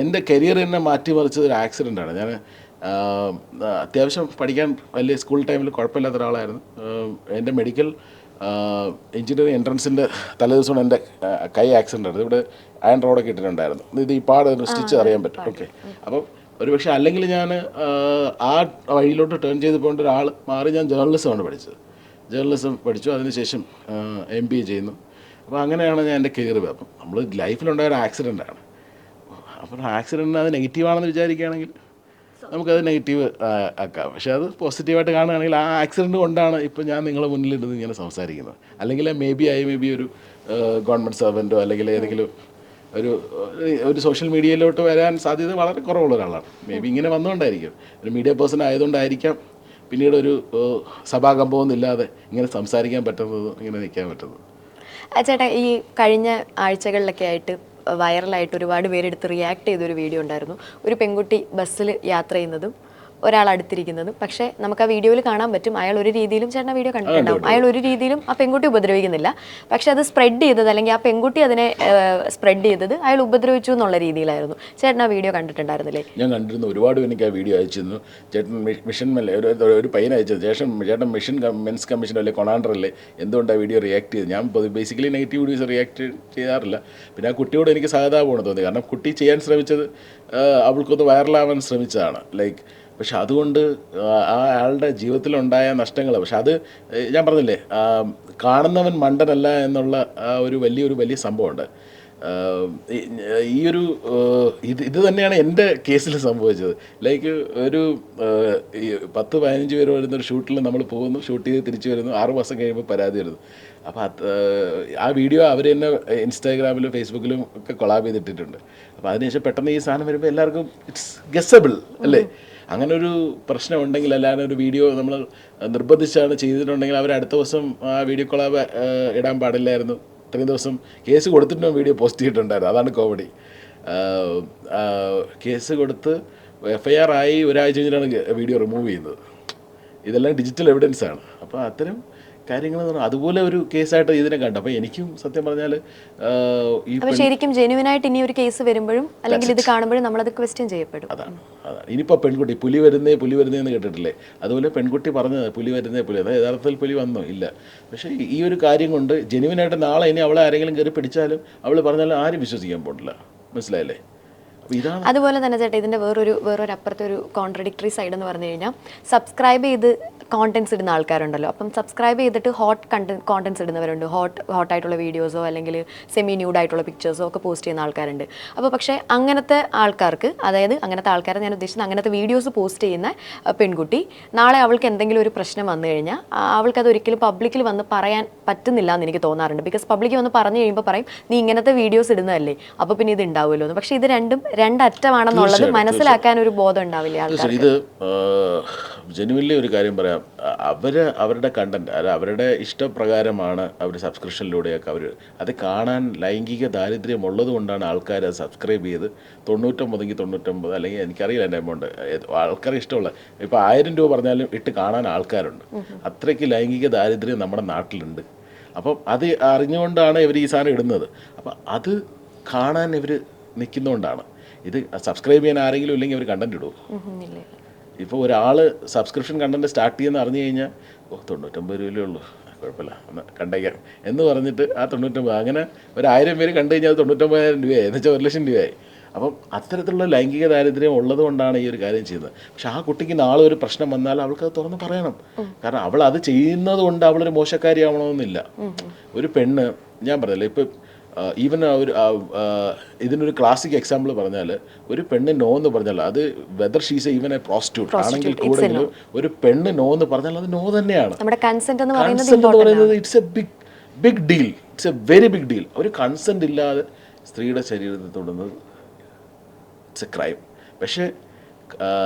എൻ്റെ കരിയർ തന്നെ മാറ്റിമറിച്ചത് ഒരു ആക്സിഡൻ്റാണ്. ഞാൻ അത്യാവശ്യം പഠിക്കാൻ വലിയ സ്കൂൾ ടൈമിൽ കുഴപ്പമില്ലാത്ത ഒരാളായിരുന്നു. എൻ്റെ മെഡിക്കൽ എഞ്ചിനീയറിംഗ് എൻട്രൻസിൻ്റെ തലേദിവസമാണ് എൻ്റെ കൈ ആക്സിഡൻ്റ് ആയിരുന്നു. ഇവിടെ അയൺ റോഡൊക്കെ ഇട്ടിട്ടുണ്ടായിരുന്നു. ഇത് ഈ പാട് സ്റ്റിച്ച് അറിയാൻ പറ്റും. ഓക്കെ, അപ്പം ഒരുപക്ഷെ അല്ലെങ്കിൽ ഞാൻ ആ വഴിയിലോട്ട് ടേൺ ചെയ്ത് പോകേണ്ട ഒരാൾ മാറി ഞാൻ ജേർണലിസമാണ് പഠിച്ചത്. ജേർണലിസം പഠിച്ചു, അതിനുശേഷം MBA ചെയ്യുന്നു. അപ്പോൾ അങ്ങനെയാണ് ഞാൻ എൻ്റെ കരിയർ. അപ്പം നമ്മൾ ലൈഫിലുണ്ടായ ഒരു ആക്സിഡൻ്റാണ്. അപ്പോൾ ആക്സിഡൻറ്റിന് അത് നെഗറ്റീവാണെന്ന് വിചാരിക്കുകയാണെങ്കിൽ നമുക്കത് നെഗറ്റീവ് ആക്കാം. പക്ഷേ അത് പോസിറ്റീവായിട്ട് കാണുകയാണെങ്കിൽ ആ ആക്സിഡൻറ്റ് കൊണ്ടാണ് ഇപ്പോൾ ഞാൻ നിങ്ങളുടെ മുന്നിലിരുന്ന് ഇങ്ങനെ സംസാരിക്കുന്നത്. അല്ലെങ്കിൽ മേ ബി ഒരു ഗവൺമെൻറ് സർവൻറ്റോ അല്ലെങ്കിൽ ഏതെങ്കിലും ഒരു സോഷ്യൽ മീഡിയയിലോട്ട് വരാൻ സാധ്യത വളരെ കുറവുള്ള ഒരാളാണ്. മേ ബി ഇങ്ങനെ വന്നുകൊണ്ടായിരിക്കും, ഒരു മീഡിയ പേഴ്സൺ ആയതുകൊണ്ടായിരിക്കാം പിന്നീട് ഒരു സഭാകമ്പമൊന്നും ഇല്ലാതെ ഇങ്ങനെ സംസാരിക്കാൻ പറ്റുന്നതും ഇങ്ങനെ നിൽക്കാൻ പറ്റുന്നത്. ചേട്ടാ, ഈ കഴിഞ്ഞ ആഴ്ചകളിലൊക്കെ ആയിട്ട് വൈറലായിട്ട് ഒരുപാട് പേരെടുത്ത് റിയാക്ട് ചെയ്തൊരു വീഡിയോ ഉണ്ടായിരുന്നു. ഒരു പെൺകുട്ടി ബസ്സിൽ യാത്ര ചെയ്യുന്നതും ഒരാൾ അടുത്തിരിക്കുന്നതും. പക്ഷേ നമുക്ക് ആ വീഡിയോയിൽ കാണാൻ പറ്റും അയാൾ ഒരു രീതിയിലും, ചേട്ടൻ വീഡിയോ കണ്ടിട്ടുണ്ടാവും, അയാൾ ഒരു രീതിയിലും ആ പെൺകുട്ടി ഉപദ്രവിക്കുന്നില്ല. പക്ഷെ അത് സ്പ്രെഡ് ചെയ്തത്, അല്ലെങ്കിൽ ആ പെൺകുട്ടി അതിനെ സ്പ്രെഡ് ചെയ്തത് അയാൾ ഉപദ്രവിച്ചു എന്നുള്ള രീതിയിലായിരുന്നു. ചേട്ടൻ ആ വീഡിയോ കണ്ടിട്ടുണ്ടായിരുന്നില്ലേ? ഞാൻ കണ്ടിരുന്നു. ഒരുപാട് എനിക്ക് ആ വീഡിയോ അയച്ചിരുന്നു. ചേട്ടൻ മിഷൻ ഒരു പയ്യൻ അയച്ചത്. ശേഷം ചേട്ടൻ മിഷൻ മെൻസ് കമ്മീഷൻ അല്ലേ, കൊണാണ്ടർ അല്ലേ, എന്തുകൊണ്ട് ആ വീഡിയോ റിയാക്ട് ചെയ്ത്? ഞാൻ ബേസിക്കലി നെഗറ്റീവ് വീഡിയോസ് റിയാക്ട് ചെയ്യാറില്ല. പിന്നെ ആ കുട്ടിയോട് എനിക്ക് സഹതാപമാണ് തോന്നി. കാരണം കുട്ടി ചെയ്യാൻ ശ്രമിച്ചത് അവൾക്കൊന്ന് വൈറലാവാൻ ശ്രമിച്ചതാണ്. ലൈക്ക്, പക്ഷെ അതുകൊണ്ട് അയാളുടെ ജീവിതത്തിലുണ്ടായ നഷ്ടങ്ങൾ, പക്ഷെ അത് ഞാൻ പറഞ്ഞില്ലേ, കാണുന്നവൻ മണ്ടനല്ല എന്നുള്ള ഒരു വലിയ സംഭവമുണ്ട്. ഇത് തന്നെയാണ് എൻ്റെ കേസിൽ സംഭവിച്ചത്. ലൈക്ക് ഒരു 10-15 പേര് വരുന്നൊരു ഷൂട്ടിൽ നമ്മൾ പോകുന്നു, ഷൂട്ട് ചെയ്ത് തിരിച്ചു വരുന്നു, 6 മാസം കഴിയുമ്പോൾ പരാതി വരുന്നു. അപ്പോൾ ആ വീഡിയോ അവർ തന്നെ ഇൻസ്റ്റാഗ്രാമിലും ഫേസ്ബുക്കിലും ഒക്കെ കൊളാബ് ചെയ്തിട്ടിട്ടുണ്ട്. അപ്പോൾ അതിനുശേഷം പെട്ടെന്ന് ഈ സാധനം വരുമ്പോൾ എല്ലാവർക്കും ഇറ്റ്സ് ഗസ്സബിൾ അല്ലേ? അങ്ങനെ ഒരു പ്രശ്നം ഉണ്ടെങ്കിൽ, അല്ലാതെ ഒരു വീഡിയോ നമ്മൾ നിർബന്ധിച്ചാണ് ചെയ്തിട്ടുണ്ടെങ്കിൽ അവർ അടുത്ത ദിവസം ആ വീഡിയോ കൊളാബ് ഇടാൻ പാടില്ലായിരുന്നു. ഇത്രയും ദിവസം കേസ് കൊടുത്തിട്ടും വീഡിയോ പോസ്റ്റ് ചെയ്തിട്ടുണ്ടായിരുന്നു. അതാണ് കോമഡി. കേസ് കൊടുത്ത് FIR ആയി ഒരാഴ്ച കഴിഞ്ഞിട്ടാണ് വീഡിയോ റിമൂവ് ചെയ്യുന്നത്. ഇതെല്ലാം ഡിജിറ്റൽ എവിഡൻസ് ആണ്. അപ്പോൾ അത്തരം കാര്യങ്ങൾ എന്ന് പറഞ്ഞാൽ അതുപോലെ ഒരു കേസായിട്ട് ഇതിനെ കണ്ടു. അപ്പോൾ എനിക്കും സത്യം പറഞ്ഞാൽ ശരിക്കും ജെന്യുവിനായിട്ട് ഇനി ഒരു കേസ് വരുമ്പോഴും അല്ലെങ്കിൽ ഇത് കാണുമ്പോഴും നമ്മളത് ക്വസ്റ്റ്യൻ ചെയ്യപ്പെടും. അതാണ്. ഇനിയിപ്പോൾ പെൺകുട്ടി പുലി വരുന്നേന്ന് കേട്ടിട്ടില്ലേ? അതുപോലെ പെൺകുട്ടി പറഞ്ഞത് പുലി വരുന്നേ, അത് യഥാർത്ഥത്തിൽ പുലി വന്നോ ഇല്ല. പക്ഷേ ഈ ഒരു കാര്യം കൊണ്ട് ജെന്യുവിനായിട്ട് നാളെ ഇനി അവളെ ആരെങ്കിലും കയറി പിടിച്ചാലും അവൾ പറഞ്ഞാലും ആരും വിശ്വസിക്കാൻ പോകില്ല. മനസ്സിലായല്ലേ? അതുപോലെ തന്നെ ചേട്ടാ, ഇതിൻ്റെ വേറൊരു അപ്പുറത്തെ ഒരു കോൺട്രഡിക്ടറി സൈഡ് എന്ന് പറഞ്ഞു കഴിഞ്ഞാൽ, സബ്സ്ക്രൈബ് ചെയ്ത് കോണ്ടന്റ്സ് ഇടുന്ന ആൾക്കാരുണ്ടല്ലോ. അപ്പം സബ്സ്ക്രൈബ് ചെയ്തിട്ട് ഹോട്ട് കോണ്ടന്റ്സ് ഇടുന്നവരുണ്ട്. ഹോട്ടായിട്ടുള്ള വീഡിയോസോ അല്ലെങ്കിൽ സെമി ന്യൂഡായിട്ടുള്ള പിക്ചേഴ്സോ ഒക്കെ പോസ്റ്റ് ചെയ്യുന്ന ആൾക്കാരുണ്ട്. അപ്പോൾ പക്ഷേ അങ്ങനത്തെ ആൾക്കാർക്ക്, അതായത് അങ്ങനത്തെ ആൾക്കാരെ ഞാൻ ഉദ്ദേശിച്ചത്, അങ്ങനത്തെ വീഡിയോസ് പോസ്റ്റ് ചെയ്യുന്ന പെൺകുട്ടി നാളെ അവൾക്ക് എന്തെങ്കിലും ഒരു പ്രശ്നം വന്നു കഴിഞ്ഞാൽ അവൾക്കത് ഒരിക്കലും പബ്ലിക്കിൽ വന്ന് പറയാൻ പറ്റുന്നില്ല എന്ന് എനിക്ക് തോന്നാറുണ്ട്. ബിക്കോസ് പബ്ലിക്കിൽ വന്ന് പറഞ്ഞു കഴിയുമ്പോൾ പറയും, നീ ഇങ്ങനത്തെ വീഡിയോസ് ഇടുന്നതല്ലേ, അപ്പോൾ പിന്നെ ഇത് ഉണ്ടാവുമല്ലോ എന്ന്. പക്ഷേ ഇത് രണ്ടറ്റമാണെന്നുള്ളത് മനസ്സിലാക്കാൻ ഒരു ബോധം ഉണ്ടാവില്ല ആൾക്കാർക്ക്. ഇത് ജെനുവിൻലി ഒരു കാര്യം പറയാം, അവരുടെ കണ്ടന്റ്, അവരുടെ ഇഷ്ടപ്രകാരമാണ് അവർ സബ്സ്ക്രിപ്ഷനിലൂടെയൊക്കെ അത് കാണാൻ ലൈംഗിക ദാരിദ്ര്യം ഉള്ളത് കൊണ്ടാണ് ആൾക്കാർ അത് സബ്സ്ക്രൈബ് ചെയ്ത് 99 അല്ലെങ്കിൽ എനിക്കറിയില്ല എൻ്റെ എമൗണ്ട്, ആൾക്കാർ ഇഷ്ടമുള്ള ഇപ്പോൾ 1000 രൂപ പറഞ്ഞാലും ഇട്ട് കാണാൻ ആൾക്കാരുണ്ട്. അത്രയ്ക്ക് ലൈംഗിക ദാരിദ്ര്യം നമ്മുടെ നാട്ടിലുണ്ട്. അപ്പം അത് അറിഞ്ഞുകൊണ്ടാണ് ഇവർ ഈ സാധനം ഇടുന്നത്. അപ്പം അത് കാണാൻ ഇവർ നിൽക്കുന്നതുകൊണ്ടാണ്. ഇത് സബ്സ്ക്രൈബ് ചെയ്യാൻ ആരെങ്കിലും ഇല്ലെങ്കിൽ അവർ കണ്ടന്റ് ഇടുമോ? ഇപ്പോൾ ഒരാൾ സബ്സ്ക്രിപ്ഷൻ കണ്ടന്റ് സ്റ്റാർട്ട് ചെയ്യുന്ന അറിഞ്ഞു കഴിഞ്ഞാൽ 99 രൂപയല്ലേ ഉള്ളൂ, കുഴപ്പമില്ല ഒന്ന് കണ്ടേക്കാം എന്ന് പറഞ്ഞിട്ട് ആ 99, അങ്ങനെ 1000 പേര് കണ്ടു കഴിഞ്ഞാൽ അത് 99,000 രൂപയായി, എന്ന് വെച്ചാൽ 1,00,000 രൂപയായി. അപ്പം അത്തരത്തിലുള്ള ലൈംഗിക ദാരിദ്ര്യം ഉള്ളത് കൊണ്ടാണ് ഈ ഒരു കാര്യം ചെയ്യുന്നത്. പക്ഷെ ആ കുട്ടിക്ക് നാളെ ഒരു പ്രശ്നം വന്നാൽ അവൾക്ക് അത് തുറന്ന് പറയണം. കാരണം അവൾ അത് ചെയ്യുന്നത് കൊണ്ട് അവളൊരു മോശക്കാരിയാവണമെന്നില്ല. ഒരു പെണ്ണ്, ഞാൻ പറഞ്ഞില്ല, ഇപ്പം ഈവൻ ഇതിനൊരു ക്ലാസിക് എക്സാമ്പിൾ പറഞ്ഞാൽ, ഒരു പെണ്ണ് നോ എന്ന് പറഞ്ഞാൽ അത് whether she's even A prostitute ആണെങ്കിൽ കൂടെങ്കിലും ഒരു പെണ്ണ് നോ എന്ന് പറഞ്ഞാൽ അത് നോ തന്നെയാണ്. കൺസെന്റ് എന്ന് പറയുന്നത് it's a big deal, it's a very big deal. ഒരു കൺസെന്റ് ഇല്ലാതെ സ്ത്രീയുടെ ശരീരത്തിൽ തൊടുന്നത് ഇറ്റ്സ് എ ക്രൈം. പക്ഷേ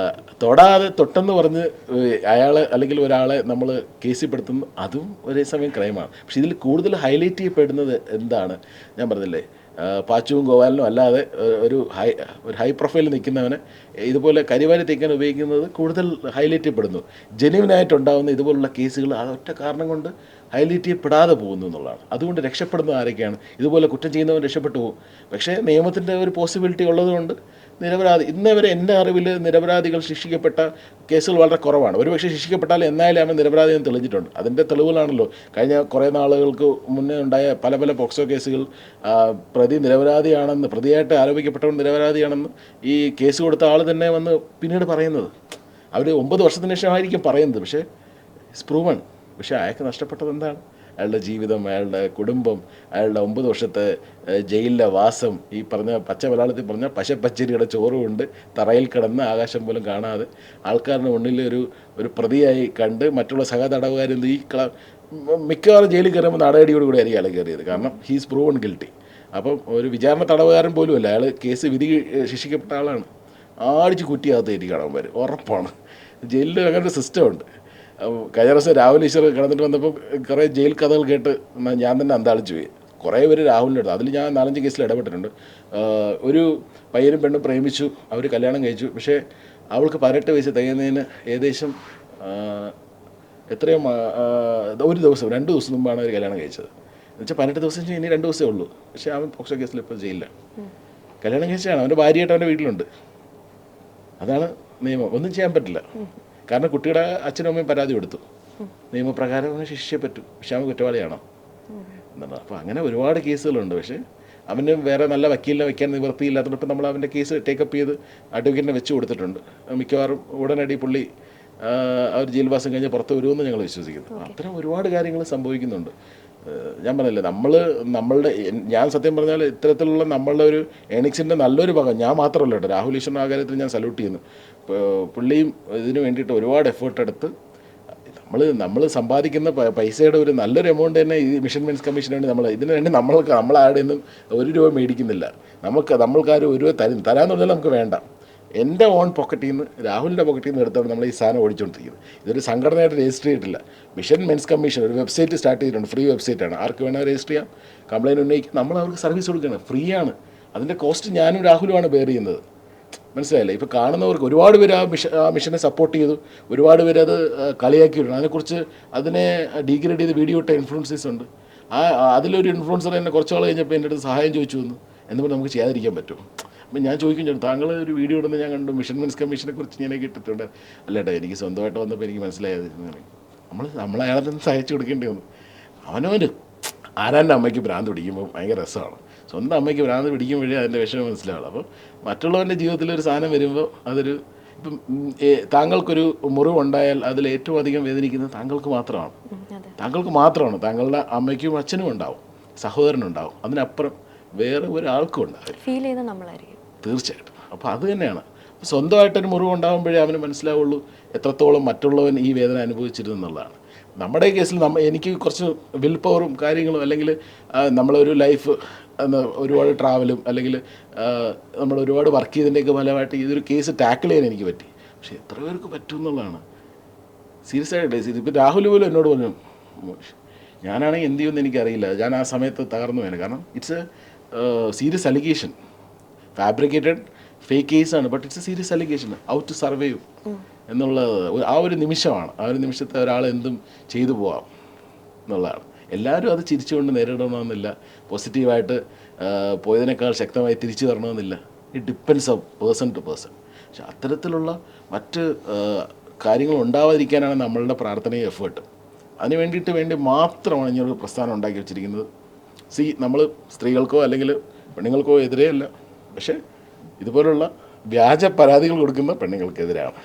തൊട്ടെന്ന് പറഞ്ഞ് അയാളെ അല്ലെങ്കിൽ ഒരാളെ നമ്മൾ കേസിൽപ്പെടുത്തുന്നു, അതും ഒരേ സമയം ക്രൈമാണ്. പക്ഷെ ഇതിൽ കൂടുതൽ ഹൈലൈറ്റ് ചെയ്യപ്പെടുന്നത് എന്താണ്? ഞാൻ പറഞ്ഞില്ലേ, പാച്ചുവും ഗോപാലനും അല്ലാതെ ഒരു ഹൈ പ്രൊഫൈലിൽ നിൽക്കുന്നവനെ ഇതുപോലെ കരിവാരി തേക്കാൻ ഉപയോഗിക്കുന്നത് കൂടുതൽ ഹൈലൈറ്റ് ചെയ്യപ്പെടുന്നു. ജെന്യുവിനായിട്ടുണ്ടാകുന്ന ഇതുപോലുള്ള കേസുകൾ അതൊറ്റ കാരണം കൊണ്ട് ഹൈലൈറ്റ് ചെയ്യപ്പെടാതെ പോകുന്നു എന്നുള്ളതാണ്. അതുകൊണ്ട് രക്ഷപ്പെടുന്ന ആരൊക്കെയാണ്? ഇതുപോലെ കുറ്റം ചെയ്യുന്നവൻ രക്ഷപ്പെട്ടു പോകും. പക്ഷേ നിയമത്തിൻ്റെ ഒരു പോസിബിലിറ്റി ഉള്ളതുകൊണ്ട് നിരപരാധി ഇന്നേ വരെ എൻ്റെ അറിവിൽ നിരപരാധികൾ ശിക്ഷിക്കപ്പെട്ട കേസുകൾ വളരെ കുറവാണ്. ഒരുപക്ഷെ ശിക്ഷിക്കപ്പെട്ടാൽ എന്നായാലും അവൻ നിരപരാധി എന്ന് തെളിഞ്ഞിട്ടുണ്ട്. അതിൻ്റെ തെളിവുകളാണല്ലോ കഴിഞ്ഞ കുറേ നാളുകൾക്ക് മുന്നേ ഉണ്ടായ പല പല പോക്സോ കേസുകൾ. പ്രതി നിരപരാധിയാണെന്ന്, പ്രതിയായിട്ട് ആരോപിക്കപ്പെട്ടവൻ നിരപരാധിയാണെന്ന് ഈ കേസ് കൊടുത്ത ആൾ തന്നെ വന്ന് പിന്നീട് പറയുന്നത്. അവർ 9 വർഷത്തിന് ശേഷമായിരിക്കും പറയുന്നത്, പക്ഷേ ഇറ്റ്സ് പ്രൂവൺ. പക്ഷേ അയാൾക്ക് നഷ്ടപ്പെട്ടത് എന്താണ്? അയാളുടെ ജീവിതം, അയാളുടെ കുടുംബം, അയാളുടെ 9 വർഷത്തെ ജയിലിലെ വാസം, ഈ പറഞ്ഞ പച്ച മലയാളത്തിൽ പറഞ്ഞ പശപ്പച്ചരിയുടെ ചോറുകൊണ്ട് തറയിൽ കിടന്ന് ആകാശം പോലും കാണാതെ ആൾക്കാരുടെ മുന്നിൽ ഒരു പ്രതിയായി കണ്ട് മറ്റുള്ള സഹതടവുകാരിൽ ഈ മിക്കവാറും ജയിലിൽ കയറുമ്പോൾ നടപടിയോടുകൂടി ആയിരിക്കും അയാൾ കയറിയത്. കാരണം ഹീസ് പ്രൂവൺ ഗിൽറ്റി. അപ്പം ഒരു വിചാരണ തടവുകാരൻ പോലുമല്ല, അയാൾ കേസ് വിധി ശിക്ഷിക്കപ്പെട്ട ആളാണ്. ആടിച്ച് കുറ്റിയകത്തായിരിക്കും കാണാൻ ഉറപ്പാണ്. ജയിലിൽ അങ്ങനെ ഒരു സിസ്റ്റമുണ്ട്. കഴിഞ്ഞ ദിവസം രാഹുൽ ഈശ്വർ കിടന്നിട്ട് വന്നപ്പോൾ കുറേ ജയിൽ കഥകൾ കേട്ട് ഞാൻ തന്നെ അന്താളിച്ചു പോയി. കുറേ പേര് രാഹുലിൻ്റെ അടുത്ത്, അതിൽ ഞാൻ 4-5 കേസിൽ ഇടപെട്ടിട്ടുണ്ട്. ഒരു പയ്യനും പെണ്ണും പ്രേമിച്ചു, അവർ കല്യാണം കഴിച്ചു. പക്ഷേ അവൾക്ക് 18 വയസ്സ് തികയുന്നതിന് ഏകദേശം എത്രയോ ഒരു ദിവസം 2 ദിവസം മുമ്പാണ് അവർ കല്യാണം കഴിച്ചത്. എന്നുവെച്ചാൽ 18 ദിവസം കഴിഞ്ഞാൽ ഇനി 2 ദിവസമേ ഉള്ളൂ. പക്ഷേ അവൻ പോക്സോ കേസിൽ ഇപ്പോൾ ജയിലിലാണ്. കല്യാണം കഴിച്ചതാണ്, അവൻ്റെ ഭാര്യയായിട്ട് അവൻ്റെ വീട്ടിലുണ്ട്. അതാണ് നിയമം. ഒന്നും ചെയ്യാൻ പറ്റില്ല. കാരണം കുട്ടിയുടെ അച്ഛനും അമ്മയും പരാതി കൊടുത്തു, നിയമപ്രകാരം അവനെ ശിക്ഷിച്ചേ പറ്റൂ. പക്ഷെ അവൻ കുറ്റവാളിയാണോ എന്നുള്ളത്. അപ്പോൾ അങ്ങനെ ഒരുപാട് കേസുകളുണ്ട്. പക്ഷേ അവന് വേറെ നല്ല വക്കീലിനെ വയ്ക്കാൻ നിവൃത്തിയില്ലാത്തപ്പോൾ നമ്മൾ അവൻ്റെ കേസ് ടേക്കപ്പ് ചെയ്ത് അഡ്വക്കേറ്റിനെ വെച്ച് കൊടുത്തിട്ടുണ്ട്. മിക്കവാറും ഉടനടി പുള്ളി അവർ ജയിൽവാസം കഴിഞ്ഞ് പുറത്ത് വരുമെന്ന് ഞങ്ങൾ വിശ്വസിക്കുന്നു. അത്തരം ഒരുപാട് കാര്യങ്ങൾ സംഭവിക്കുന്നുണ്ട്. ഞാൻ പറഞ്ഞില്ലേ, ഞാൻ സത്യം പറഞ്ഞാൽ ഇത്തരത്തിലുള്ള നമ്മളുടെ ഒരു എണിക്സിൻ്റെ നല്ലൊരു ഭാഗം ഞാൻ മാത്രമല്ല കേട്ടോ, രാഹുൽ ഈശ്വറിൻ്റെ ആ കാര്യത്തിൽ ഞാൻ സല്യൂട്ട് ചെയ്യുന്നു. പുള്ളിയും ഇതിന് വേണ്ടിയിട്ട് ഒരുപാട് എഫേർട്ട് എടുത്ത് നമ്മൾ സമ്പാദിക്കുന്ന പൈസയുടെ ഒരു നല്ലൊരു എമൗണ്ട് തന്നെ ഈ മിഷൻ മെൻസ് കമ്മീഷന് വേണ്ടി ഇതിന് വേണ്ടി നമ്മളാരുടെ നിന്നും 1 രൂപ മേടിക്കുന്നില്ല. നമ്മൾക്കാരും 1 രൂപ തരാന്ന് പറഞ്ഞാൽ നമുക്ക് വേണ്ട. എൻ്റെ ഓൺ പോക്കറ്റിൽ നിന്ന്, രാഹുലിൻ്റെ പോക്കറ്റിൽ നിന്ന് എടുത്താണ് നമ്മൾ ഈ സാധനം ഓടിച്ചുകൊണ്ടിരിക്കുന്നത്. ഇതൊരു സംഘടനയായിട്ട് രജിസ്റ്റർ ചെയ്തിട്ടില്ല. മിഷൻ മെൻസ് കമ്മീഷൻ ഒരു വെബ്സൈറ്റ് സ്റ്റാർട്ട് ചെയ്തിട്ടുണ്ട്, ഫ്രീ വെബ്സൈറ്റാണ്. ആർക്ക് വേണേൽ രജിസ്റ്റർ ചെയ്യാം, കംപ്ലയിൻറ്റ് ഉന്നയിക്കും. നമ്മൾ അവർക്ക് സർവീസ് കൊടുക്കുകയാണ്, ഫ്രീ ആണ്. അതിൻ്റെ കോസ്റ്റ് ഞാനും രാഹുലുമാണ് ബെയർ ചെയ്യുന്നത്. മനസ്സിലായില്ലേ? ഇപ്പോൾ കാണുന്നവർക്ക് ഒരുപാട് പേര് ആ മിഷനെ സപ്പോർട്ട് ചെയ്തു, ഒരുപാട് പേര് അത് കളിയാക്കിയിട്ടുണ്ട്. അതിനെക്കുറിച്ച് അതിനെ ഡീഗ്രേഡ് ചെയ്ത് വീഡിയോ ഇട്ട ഇൻഫ്ലുവൻസേഴ്സ് ഉണ്ട്. അതിലൊരു ഇൻഫ്ലുവൻസർ എന്നെ കുറച്ച് നാൾ കഴിഞ്ഞപ്പോൾ എൻ്റെ അടുത്ത് സഹായം ചോദിച്ചു വന്നു, എന്തുകൊണ്ട് നമുക്ക് ചെയ്യാതിരിക്കാൻ പറ്റും. അപ്പം ഞാൻ ചോദിക്കും, താങ്കൾ ഒരു വീഡിയോ ഇടുന്നത് ഞാൻ കണ്ടു, മിഷൻ മെൻസ് കമ്മീഷനെ കുറിച്ച് ഇങ്ങനെയൊക്കെ ഇട്ടിട്ടുണ്ട്. അല്ലേട്ടാ, എനിക്ക് സ്വന്തമായിട്ട് വന്നപ്പോൾ എനിക്ക് മനസ്സിലായത് നമ്മൾ അയാളെ നിന്ന് സഹായിച്ചു കൊടുക്കേണ്ടി വന്നു. അവനവന് ആരാൻ്റെ അമ്മയ്ക്ക് ഭ്രാന്ത് പിടിക്കുമ്പോൾ ഭയങ്കര രസമാണ്. സ്വന്തം അമ്മയ്ക്ക് ഭ്രാന്ത് പിടിക്കുമ്പോഴേ അതിൻ്റെ വിഷയം മനസ്സിലാവുള്ളൂ. അപ്പോൾ മറ്റുള്ളവൻ്റെ ജീവിതത്തിൽ ഒരു സാധനം വരുമ്പോൾ ഇപ്പം താങ്കൾക്കൊരു മുറിവുണ്ടായാൽ അതിൽ ഏറ്റവും അധികം വേദനിക്കുന്നത് താങ്കൾക്ക് മാത്രമാണ്. താങ്കളുടെ അമ്മയ്ക്കും അച്ഛനും ഉണ്ടാവും, സഹോദരനുണ്ടാവും, അതിനപ്പുറം വേറെ ഒരാൾക്കും ഉണ്ടാവില്ല. ഫീൽ ചെയ്യുന്നത് നമ്മളായിരിക്കും തീർച്ചയായിട്ടും. അപ്പോൾ അത് തന്നെയാണ്. സ്വന്തമായിട്ടൊരു മുറിവുണ്ടാകുമ്പോഴേ അവന് മനസ്സിലാവുള്ളൂ എത്രത്തോളം മറ്റുള്ളവൻ ഈ വേദന അനുഭവിച്ചിരുന്നുള്ളതാണ്. നമ്മുടെ കേസിൽ എനിക്ക് കുറച്ച് വിൽ പവറും കാര്യങ്ങളും, അല്ലെങ്കിൽ നമ്മളൊരു ലൈഫ് ഒരുപാട് ട്രാവലും, അല്ലെങ്കിൽ നമ്മൾ ഒരുപാട് വർക്ക് ചെയ്തതിൻ്റെയൊക്കെ ഫലമായിട്ട് ഇതൊരു കേസ് ടാക്കിൾ ചെയ്യാൻ എനിക്ക് പറ്റി. പക്ഷേ എത്ര പേർക്ക് പറ്റും എന്നുള്ളതാണ് സീരിയസ് ആയിട്ട്. ഇപ്പോൾ രാഹുൽ പോലും എന്നോട് പറഞ്ഞു, ഞാനാണെങ്കിൽ എന്ത് ചെയ്യുമെന്ന് എനിക്കറിയില്ല. ഞാൻ ആ സമയത്ത് തകർന്നു വേണം. കാരണം it's a serious allegation, fabricated fake കേസാണ്, but it's a serious allegation. How to survive എന്നുള്ളത് ആ ഒരു നിമിഷമാണ്. ആ ഒരു നിമിഷത്തെ ഒരാൾ എന്തും ചെയ്തു പോവാം എന്നുള്ളതാണ്. എല്ലാവരും അത് ചിരിച്ചുകൊണ്ട് നേരിടണമെന്നില്ല, പോസിറ്റീവായിട്ട് പോയതിനേക്കാൾ ശക്തമായി തിരിച്ചു തരണമെന്നില്ല. It depends of person to person. പക്ഷെ അത്തരത്തിലുള്ള മറ്റ് കാര്യങ്ങൾ ഉണ്ടാവാതിരിക്കാനാണ് നമ്മളുടെ പ്രാർത്ഥനയും എഫേർട്ടും. അതിന് വേണ്ടി മാത്രമാണ് ഇങ്ങനൊരു പ്രസ്ഥാനം ഉണ്ടാക്കി വെച്ചിരിക്കുന്നത്. നമ്മൾ സ്ത്രീകൾക്കോ അല്ലെങ്കിൽ പെണ്ണുങ്ങൾക്കോ എതിരെയല്ല, പക്ഷേ ഇതുപോലുള്ള വ്യാജ പരാതികൾ കൊടുക്കുന്ന പെണ്ണുങ്ങൾക്കെതിരാണ്.